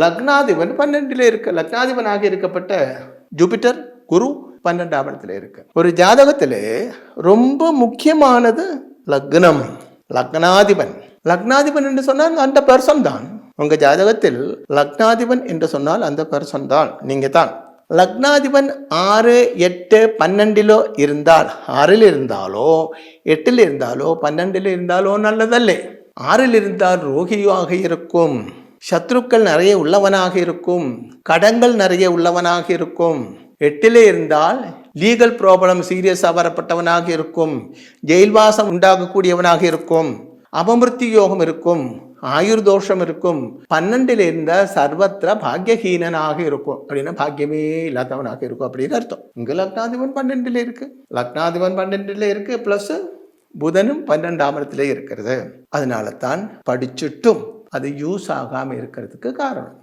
லக்னாதிபன் 12 இருக்கு. லக்னாதிபனாக இருக்கப்பட்ட ஜூபிட்டர் குரு 12ஆம் இடத்துல இருக்கு. ஒரு ஜாதகத்திலே ரொம்ப முக்கியமானது லக்னம், லக்னாதிபன். லக்னாதிபன் என்று சொன்னால் அந்த பர்சன் தான். உங்க ஜாதகத்தில் லக்னாதிபன் என்று சொன்னால் அந்த பர்சன் தான், நீங்க தான். லக்னாதிபன் 6, 8, 12 இருந்தால், 6 இருந்தாலோ 8 இருந்தாலோ 12 இருந்தாலோ நல்லதல்ல. 6 இருந்தால் ரோகியாக இருக்கும், சத்ருக்கள் நிறைய உள்ளவனாக இருக்கும், கடன்கள் நிறைய உள்ளவனாக இருக்கும். 8 இருந்தால் லீகல் ப்ராப்ளம் சீரியஸாக வரப்பட்டவனாக இருக்கும், ஜெயில்வாசம் உண்டாகக்கூடியவனாக இருக்கும், அபமிருத்தி யோகம் இருக்கும், ஆயுர்தோஷம் இருக்கும். 12 இருந்த சர்வத்திர பாக்யஹீனனாக இருக்கும், அப்படின்னா பாக்கியமே இல்லாதவனாக இருக்கும் அப்படின்னு அர்த்தம். இங்க லக்னாதிபன் 12 இருக்கு, லக்னாதிபன் 12 இருக்கு, பிளஸ் புதனும் 12ஆம் இடத்துல இருக்கிறது. அதனால தான் படிச்சுட்டும் அது யூஸ் ஆகாம இருக்கிறதுக்கு காரணம்.